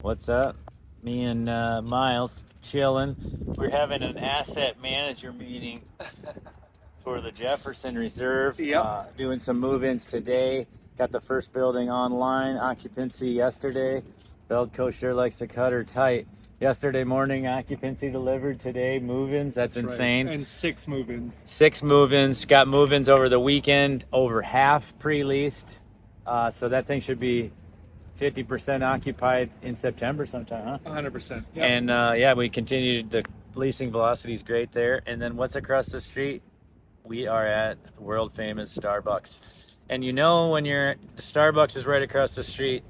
What's up? Me and Miles chilling. We're having an asset manager meeting for the Jefferson Reserve. Yep. Doing some move-ins today. Got the first building online. Occupancy yesterday. Feldco sure likes to cut her tight. Yesterday morning, occupancy delivered. Today, move-ins. That's insane. Right. And 6 move-ins. 6 move-ins. Got move-ins over the weekend. Over half pre-leased. So that thing should be 50% occupied in September sometime, huh? 100%. Yep. And yeah, we continued. The leasing velocity is great there. And then what's across the street? We are at world famous Starbucks. And you know, when the Starbucks is right across the street,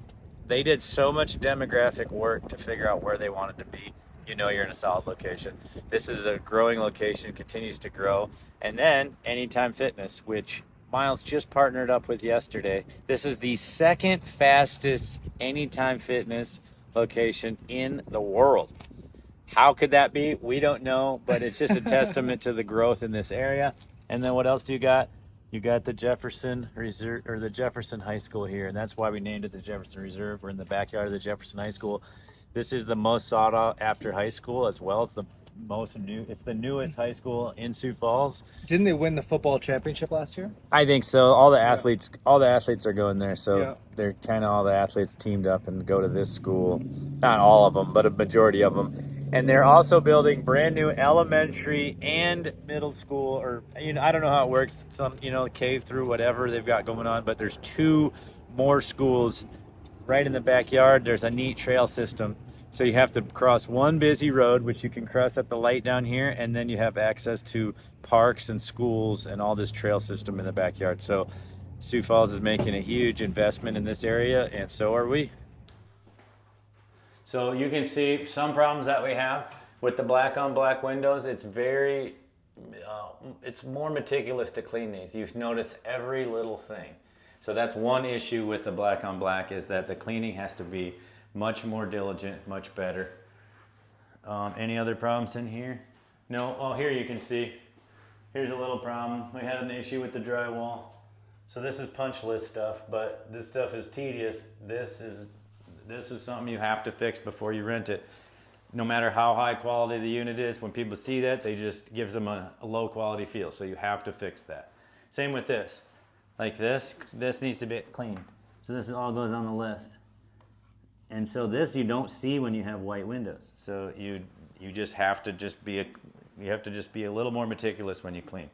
they did so much demographic work to figure out where they wanted to be. You know you're in a solid location. This is a growing location, continues to grow. And then Anytime Fitness, which Miles just partnered up with yesterday. This is the second fastest Anytime Fitness location in the world. How could that be? We don't know, but it's just a testament to the growth in this area. And then what else do you got? You got the Jefferson Reserve, or the Jefferson High School here, and that's why we named it the Jefferson Reserve. We're in the backyard of the Jefferson High School. This is the most sought after high school, as well as it's the newest high school in Sioux Falls. Didn't they win the football championship last year? I think so. All the athletes are going there. So Yeah. they're kind of all the athletes teamed up and go to this school. Not all of them, but a majority of them. And they're also building brand new elementary and middle school, or I don't know how it works. Some cave through whatever they've got going on. But there's 2 more schools right in the backyard. There's a neat trail system. So you have to cross one busy road, which you can cross at the light down here, and then you have access to parks and schools and all this trail system in the backyard. So Sioux Falls is making a huge investment in this area, and so are we. So you can see some problems that we have with the black on black windows. It's it's more meticulous to clean these. You've noticed every little thing. So that's one issue with the black on black, is that the cleaning has to be much more diligent, much better. Any other problems in here? No. Oh, here you can see. Here's a little problem. We had an issue with the drywall. So this is punch list stuff, but this stuff is tedious. This is something you have to fix before you rent it. No matter how high quality the unit is, when people see that, they just gives them a low quality feel. So you have to fix that. Same with this. Like this needs to be cleaned. So this all goes on the list. And so this you don't see when you have white windows. So you just have to be a little more meticulous when you clean.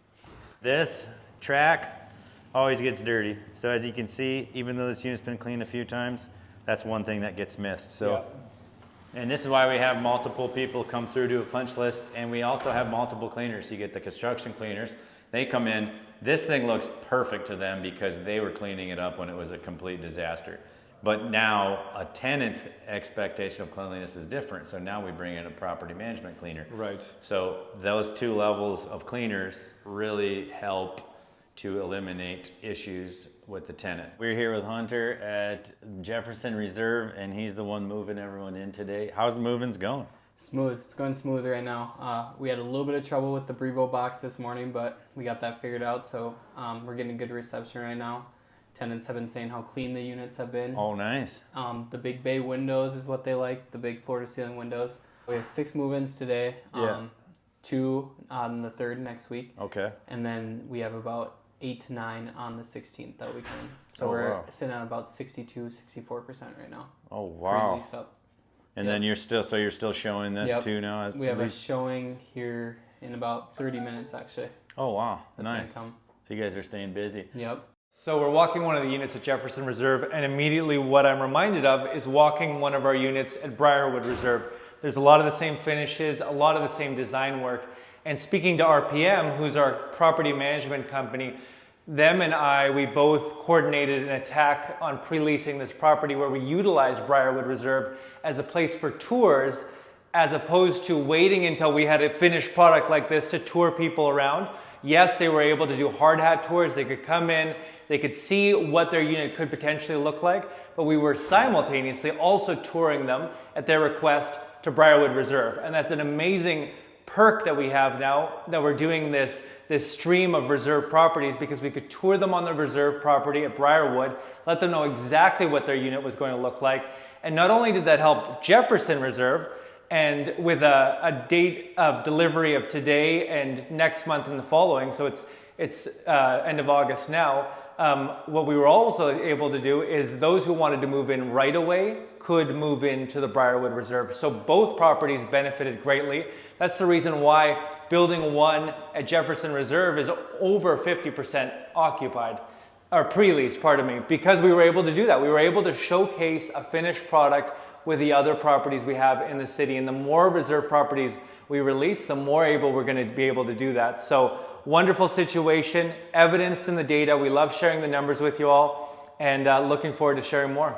This track always gets dirty. So as you can see, even though this unit's been cleaned a few times, that's one thing that gets missed. So, yeah. And this is why we have multiple people come through to a punch list, and we also have multiple cleaners. You get the construction cleaners. They come in. This thing looks perfect to them because they were cleaning it up when it was a complete disaster. But now a tenant's expectation of cleanliness is different. So now we bring in a property management cleaner. Right. So those 2 levels of cleaners really help to eliminate issues with the tenant. We're here with Hunter at Jefferson Reserve, and he's the one moving everyone in today. How's the move-ins going? Smooth. It's going smooth right now. We had a little bit of trouble with the Brevo box this morning, but we got that figured out. So we're getting a good reception right now. Tenants have been saying how clean the units have been. Oh, nice. The big bay windows is what they like, the big floor-to-ceiling windows. We have 6 move-ins today, 2 on the 3rd next week. Okay. And then we have about 8 to 9 on the 16th that we can. So we're sitting at about 62, 64% right now. Oh, wow. Lease up. And then you're still showing this too now? We have a showing here in about 30 minutes, actually. Oh, wow. That's Nice. So you guys are staying busy. Yep. So we're walking one of the units at Jefferson Reserve, and immediately what I'm reminded of is walking one of our units at Briarwood Reserve. There's a lot of the same finishes, a lot of the same design work. And speaking to RPM, who's our property management company, them and we both coordinated an attack on pre-leasing this property where we utilized Briarwood Reserve as a place for tours, as opposed to waiting until we had a finished product like this to tour people around. Yes, they were able to do hard hat tours. They could come in, they could see what their unit could potentially look like, but we were simultaneously also touring them at their request to Briarwood Reserve. And that's an amazing perk that we have now that we're doing this stream of reserve properties, because we could tour them on the reserve property at Briarwood, let them know exactly what their unit was going to look like, And not only did that help Jefferson Reserve, and with a date of delivery of today and next month and the following, so it's end of August now, what we were also able to do is those who wanted to move in right away could move into the Briarwood Reserve. So both properties benefited greatly. That's the reason why building 1 at Jefferson Reserve is over 50% occupied, or pre-leased, pardon me, because we were able to do that. We were able to showcase a finished product with the other properties we have in the city. And the more reserve properties we release, the more able we're going to be able to do that. So wonderful situation, evidenced in the data. We love sharing the numbers with you all, and looking forward to sharing more.